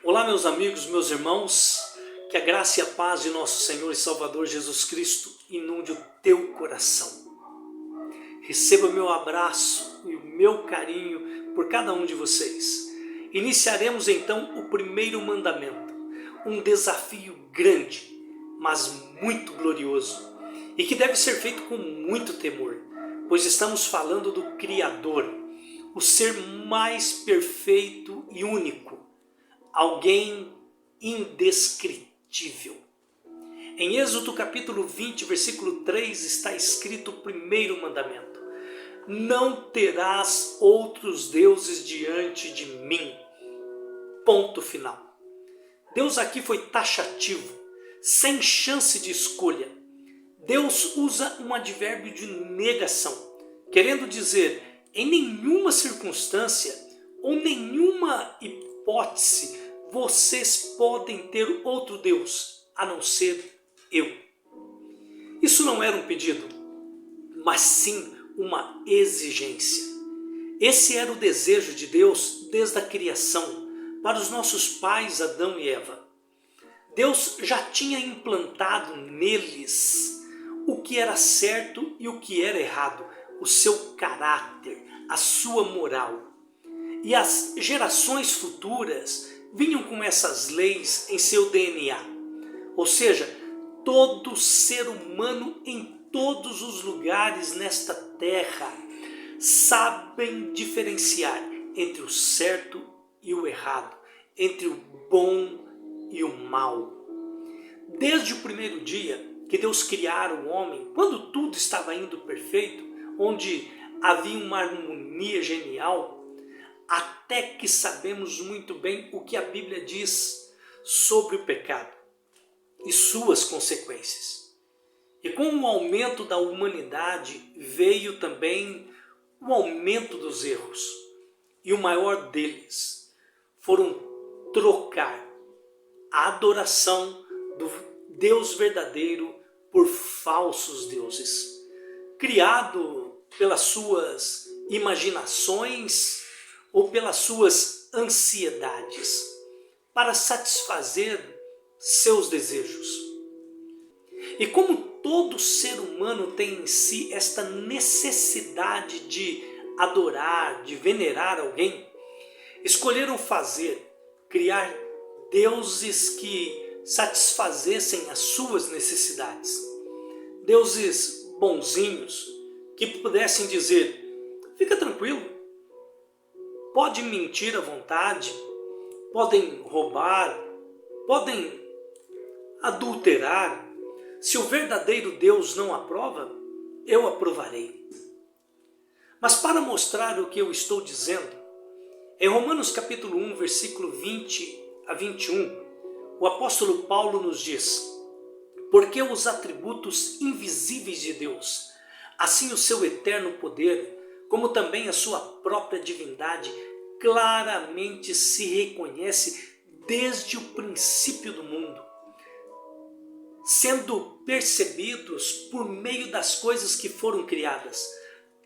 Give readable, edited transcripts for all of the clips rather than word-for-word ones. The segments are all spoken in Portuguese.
Olá, meus amigos, meus irmãos, que a graça e a paz de nosso Senhor e Salvador Jesus Cristo inunde o teu coração. Receba meu abraço e o meu carinho por cada um de vocês. Iniciaremos então o primeiro mandamento, um desafio grande, mas muito glorioso, e que deve ser feito com muito temor, pois estamos falando do Criador, o ser mais perfeito e único, alguém indescritível. Em Êxodo capítulo 20, versículo 3 está escrito o primeiro mandamento: não terás outros deuses diante de mim. Ponto final. Deus aqui foi taxativo, sem chance de escolha. Deus usa um advérbio de negação, querendo dizer, em nenhuma circunstância ou nenhuma hipótese vocês podem ter outro Deus a não ser eu. Isso não era um pedido, mas sim uma exigência. Esse era o desejo de Deus desde a criação, para os nossos pais Adão e Eva. Deus já tinha implantado neles o que era certo e o que era errado, o seu caráter, a sua moral. E as gerações futuras vinham com essas leis em seu DNA. Ou seja, todo ser humano em todos os lugares nesta terra sabem diferenciar entre o certo e o errado, entre o bom e o mal. Desde o primeiro dia que Deus criara o homem, quando tudo estava indo perfeito, onde havia uma harmonia genial, até que sabemos muito bem o que a Bíblia diz sobre o pecado e suas consequências. E com o aumento da humanidade veio também o aumento dos erros. E o maior deles foram trocar a adoração do Deus verdadeiro por falsos deuses, criado pelas suas imaginações ou pelas suas ansiedades, para satisfazer seus desejos. E como todo ser humano tem em si esta necessidade de adorar, de venerar alguém, escolheram criar deuses que satisfazessem as suas necessidades. Deuses bonzinhos, que pudessem dizer, fica tranquilo, pode mentir à vontade, podem roubar, podem adulterar. Se o verdadeiro Deus não aprova, eu aprovarei. Mas para mostrar o que eu estou dizendo, em Romanos capítulo 1, versículo 20 a 21, o apóstolo Paulo nos diz: porque os atributos invisíveis de Deus, assim o seu eterno poder, como também a sua própria divindade, claramente se reconhece desde o princípio do mundo, sendo percebidos por meio das coisas que foram criadas.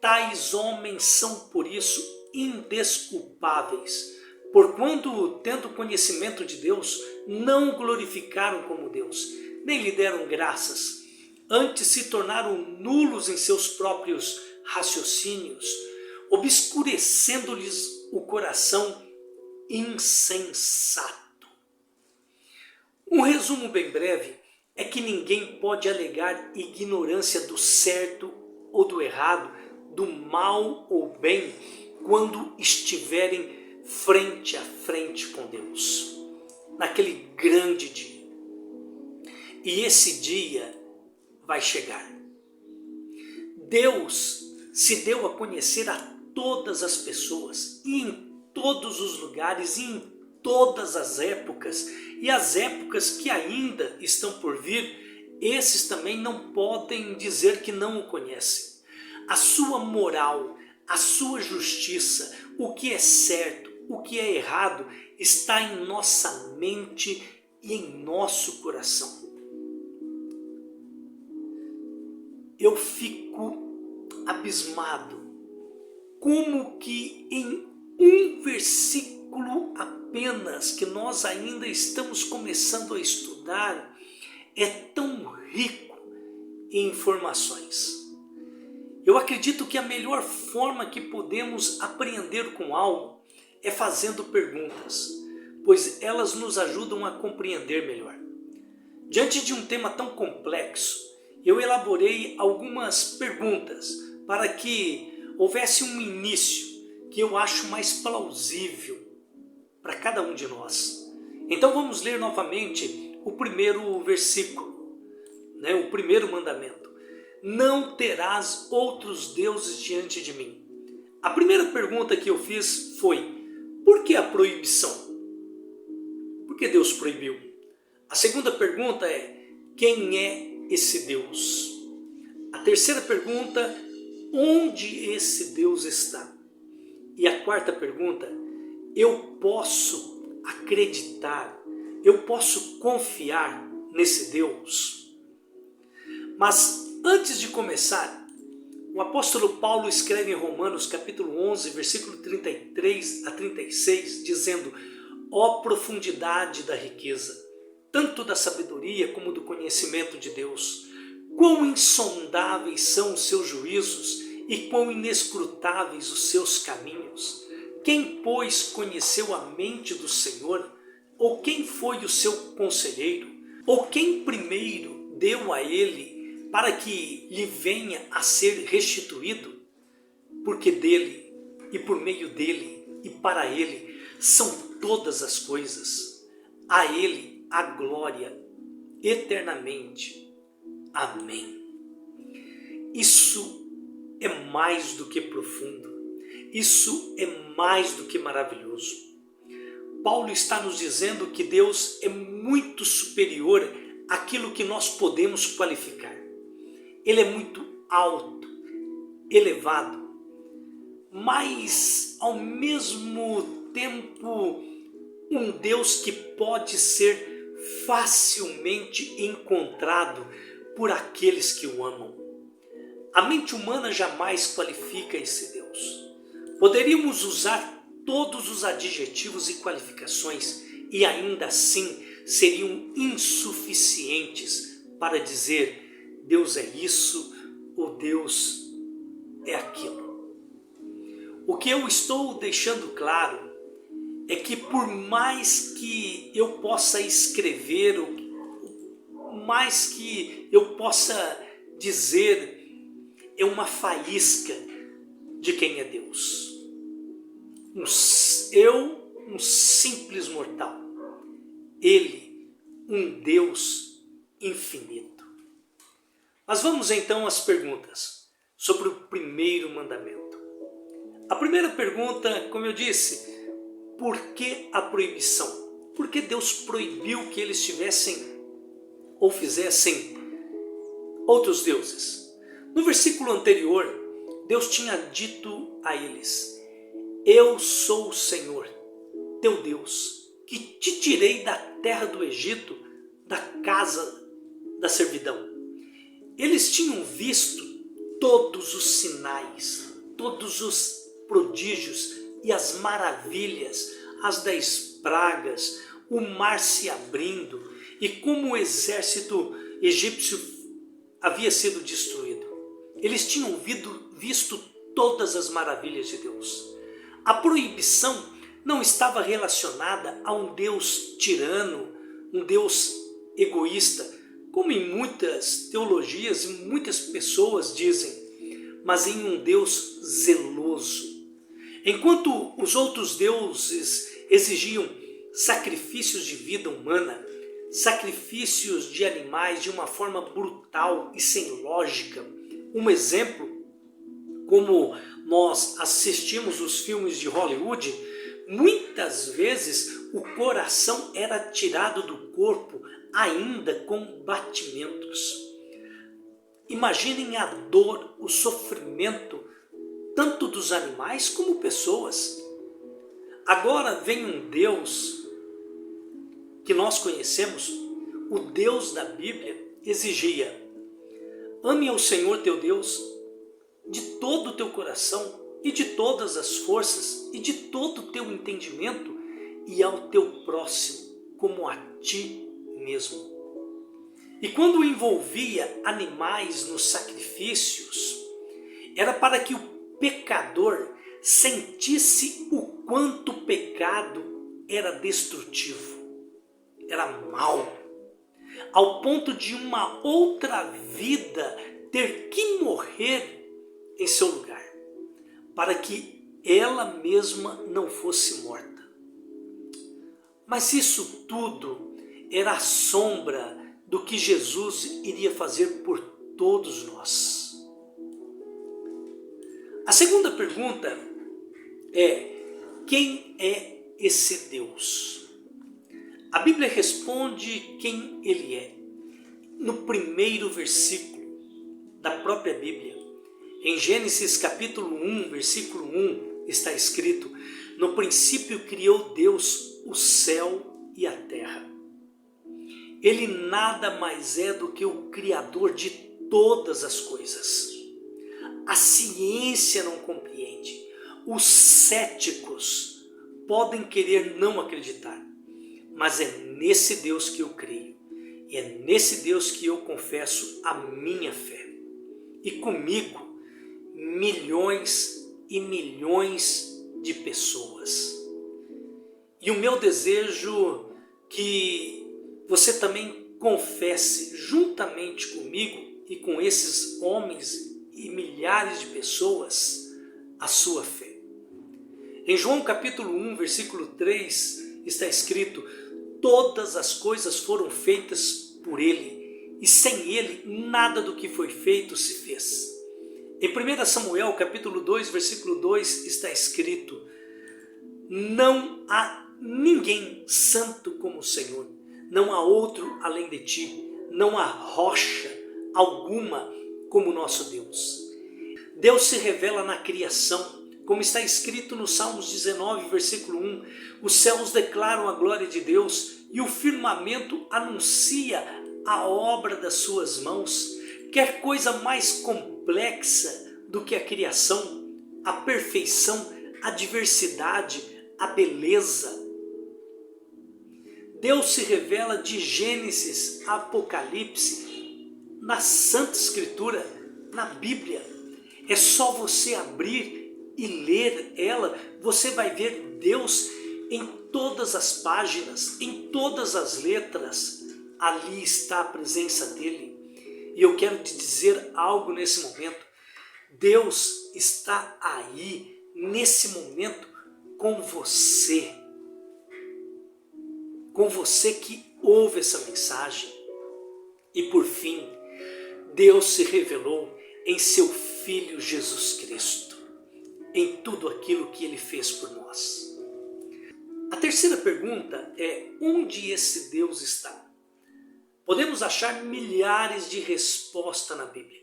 Tais homens são por isso indesculpáveis, porquanto, tendo conhecimento de Deus, não o glorificaram como Deus, nem lhe deram graças, antes se tornaram nulos em seus próprios raciocínios, obscurecendo-lhes o coração insensato. Um resumo bem breve é que ninguém pode alegar ignorância do certo ou do errado, do mal ou bem, quando estiverem frente a frente com Deus, naquele grande dia. E esse dia vai chegar. Deus se deu a conhecer a todas as pessoas, e em todos os lugares, e em todas as épocas, e as épocas que ainda estão por vir, esses também não podem dizer que não o conhecem. A sua moral, a sua justiça, o que é certo, o que é errado, está em nossa mente e em nosso coração. Eu fico abismado como que em um versículo apenas apenas que nós ainda estamos começando a estudar é tão rico em informações. Eu acredito que a melhor forma que podemos aprender com algo é fazendo perguntas, pois elas nos ajudam a compreender melhor. Diante de um tema tão complexo, eu elaborei algumas perguntas para que houvesse um início que eu acho mais plausível para cada um de nós. Então vamos ler novamente o primeiro versículo, o primeiro mandamento. Não terás outros deuses diante de mim. A primeira pergunta que eu fiz foi: por que a proibição? Por que Deus proibiu? A segunda pergunta é: quem é esse Deus? A terceira pergunta: onde esse Deus está? E a quarta pergunta: eu posso acreditar, eu posso confiar nesse Deus? Mas antes de começar, o apóstolo Paulo escreve em Romanos capítulo 11, versículo 33 a 36, dizendo: ó profundidade da riqueza, tanto da sabedoria como do conhecimento de Deus, quão insondáveis são os seus juízos e quão inescrutáveis os seus caminhos. Quem, pois, conheceu a mente do Senhor? Ou quem foi o seu conselheiro? Ou quem primeiro deu a ele para que lhe venha a ser restituído? Porque dele, e por meio dele, e para ele, são todas as coisas. A ele a glória eternamente. Amém. Isso é mais do que profundo. Isso é mais do que maravilhoso. Paulo está nos dizendo que Deus é muito superior àquilo que nós podemos qualificar. Ele é muito alto, elevado, mas ao mesmo tempo um Deus que pode ser facilmente encontrado por aqueles que o amam. A mente humana jamais qualifica esse Deus. Poderíamos usar todos os adjetivos e qualificações e ainda assim seriam insuficientes para dizer Deus é isso ou Deus é aquilo. O que eu estou deixando claro é que por mais que eu possa escrever, mais que eu possa dizer, é uma faísca de quem é Deus. Um simples mortal. Ele, um Deus infinito. Mas vamos então às perguntas sobre o primeiro mandamento. A primeira pergunta, como eu disse, por que a proibição? Por que Deus proibiu que eles tivessem ou fizessem outros deuses? No versículo anterior, Deus tinha dito a eles: eu sou o Senhor, teu Deus, que te tirei da terra do Egito, da casa da servidão. Eles tinham visto todos os sinais, todos os prodígios e as maravilhas, as 10 pragas, o mar se abrindo e como o exército egípcio havia sido destruído. Eles tinham visto todas as maravilhas de Deus. A proibição não estava relacionada a um Deus tirano, um Deus egoísta, como em muitas teologias e muitas pessoas dizem, mas em um Deus zeloso. Enquanto os outros deuses exigiam sacrifícios de vida humana, sacrifícios de animais de uma forma brutal e sem lógica, um exemplo, como nós assistimos os filmes de Hollywood, muitas vezes o coração era tirado do corpo ainda com batimentos. Imaginem a dor, o sofrimento, tanto dos animais como pessoas. Agora vem um Deus que nós conhecemos, o Deus da Bíblia, exigia: ame ao Senhor teu Deus de todo o teu coração e de todas as forças e de todo o teu entendimento e ao teu próximo como a ti mesmo. E quando envolvia animais nos sacrifícios, era para que o pecador sentisse o quanto o pecado era destrutivo, era mau, ao ponto de uma outra vida ter que morrer em seu lugar, para que ela mesma não fosse morta. Mas isso tudo era a sombra do que Jesus iria fazer por todos nós. A segunda pergunta é: quem é esse Deus? A Bíblia responde quem Ele é. No primeiro versículo da própria Bíblia, em Gênesis capítulo 1, versículo 1, está escrito: no princípio criou Deus o céu e a terra. Ele nada mais é do que o Criador de todas as coisas. A ciência não compreende. Os céticos podem querer não acreditar. Mas é nesse Deus que eu creio. E é nesse Deus que eu confesso a minha fé. E comigo, milhões e milhões de pessoas. E o meu desejo que você também confesse juntamente comigo e com esses homens e milhares de pessoas a sua fé. Em João capítulo 1, versículo 3, está escrito: todas as coisas foram feitas por Ele, e sem Ele nada do que foi feito se fez. Em 1 Samuel capítulo 2, versículo 2, está escrito: não há ninguém santo como o Senhor, não há outro além de ti, não há rocha alguma como nosso Deus. Deus se revela na criação, como está escrito no Salmos 19, versículo 1, os céus declaram a glória de Deus e o firmamento anuncia a obra das suas mãos. Quer coisa mais complexa do que a criação, a perfeição, a diversidade, a beleza. Deus se revela de Gênesis a Apocalipse na Santa Escritura, na Bíblia. É só você abrir e ler ela, você vai ver Deus em todas as páginas, em todas as letras. Ali está a presença dele. E eu quero te dizer algo nesse momento. Deus está aí, nesse momento, com você. Com você que ouve essa mensagem. E por fim, Deus se revelou em seu Filho Jesus Cristo, em tudo aquilo que Ele fez por nós. A terceira pergunta é: onde esse Deus está? Podemos achar milhares de respostas na Bíblia.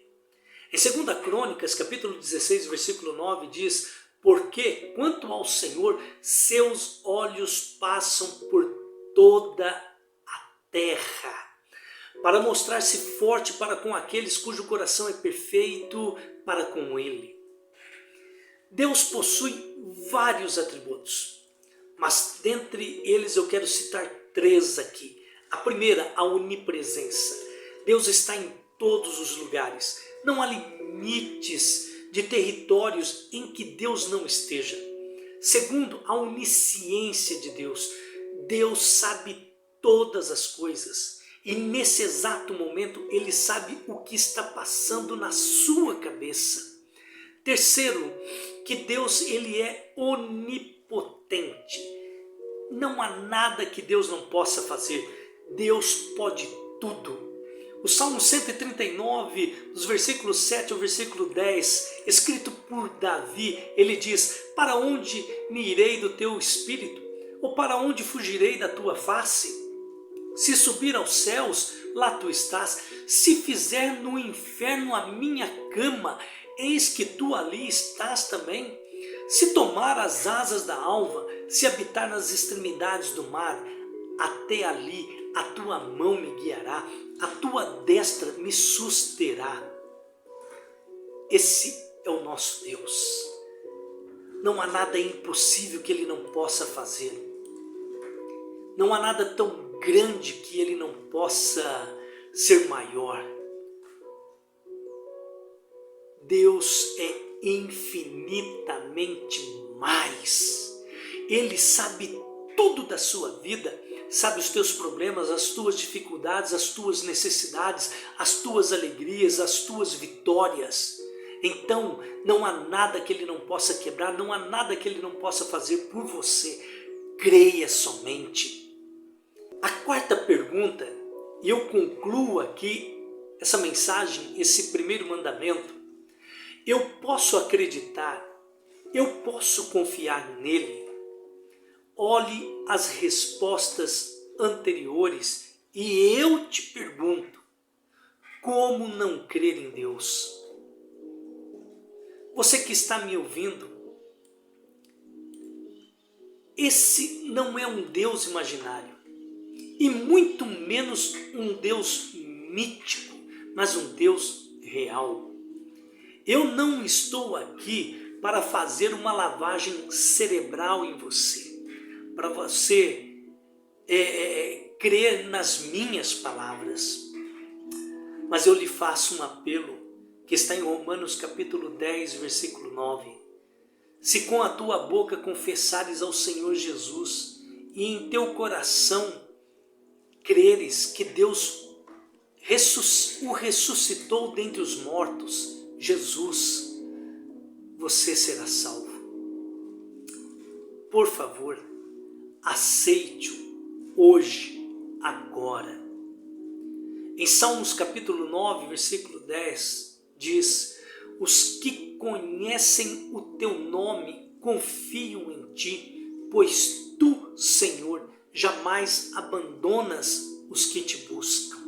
Em 2 Crônicas, capítulo 16, versículo 9, diz: porque quanto ao Senhor, seus olhos passam por toda a terra, para mostrar-se forte para com aqueles cujo coração é perfeito para com Ele. Deus possui vários atributos, mas dentre eles eu quero citar 3 aqui. A primeira, a onipresença. Deus está em todos os lugares. Não há limites de territórios em que Deus não esteja. Segundo, a onisciência de Deus. Deus sabe todas as coisas. E nesse exato momento Ele sabe o que está passando na sua cabeça. Terceiro, que Deus Ele é onipotente. Não há nada que Deus não possa fazer. Deus pode tudo. O Salmo 139, dos versículos 7 ao versículo 10, escrito por Davi, ele diz: para onde me irei do teu espírito? Ou para onde fugirei da tua face? Se subir aos céus, lá tu estás. Se fizer no inferno a minha cama, eis que tu ali estás também. Se tomar as asas da alva, se habitar nas extremidades do mar, até ali a tua mão me guiará, a tua destra me susterá. Esse é o nosso Deus. Não há nada impossível que Ele não possa fazer. Não há nada tão grande que Ele não possa ser maior. Deus é infinitamente mais. Ele sabe tudo da sua vida, sabe os teus problemas, as tuas dificuldades, as tuas necessidades, as tuas alegrias, as tuas vitórias. Então, não há nada que Ele não possa quebrar, não há nada que Ele não possa fazer por você. Creia somente. A quarta pergunta, e eu concluo aqui essa mensagem, esse primeiro mandamento. Eu posso acreditar, eu posso confiar nele. Olhe as respostas anteriores e eu te pergunto, como não crer em Deus? Você que está me ouvindo, esse não é um Deus imaginário e muito menos um Deus mítico, mas um Deus real. Eu não estou aqui para fazer uma lavagem cerebral em você, para você crer nas minhas palavras. Mas eu lhe faço um apelo que está em Romanos capítulo 10, versículo 9. Se com a tua boca confessares ao Senhor Jesus e em teu coração creres que Deus o ressuscitou dentre os mortos, Jesus, você será salvo. Por favor, aceite-o hoje, agora. Em Salmos capítulo 9, versículo 10, diz: os que conhecem o teu nome confiam em ti, pois tu, Senhor, jamais abandonas os que te buscam.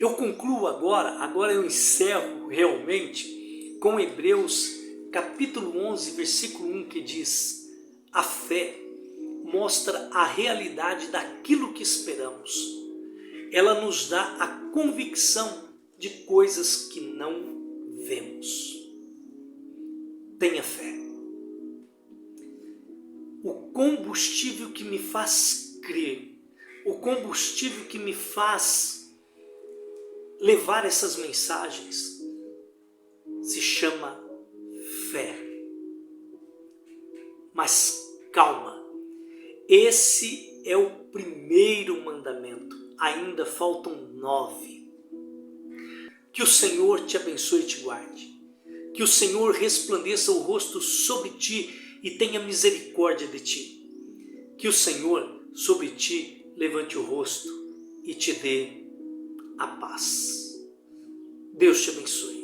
Eu concluo agora eu encerro realmente com Hebreus capítulo 11, versículo 1, que diz: a fé mostra a realidade daquilo que esperamos. Ela nos dá a convicção de coisas que não vemos. Tenha fé. O combustível que me faz crer, o combustível que me faz levar essas mensagens se chama fé. Mas calma, esse é o primeiro mandamento, ainda faltam 9. Que o Senhor te abençoe e te guarde, que o Senhor resplandeça o rosto sobre ti e tenha misericórdia de ti, que o Senhor sobre ti levante o rosto e te dê a paz. Deus te abençoe.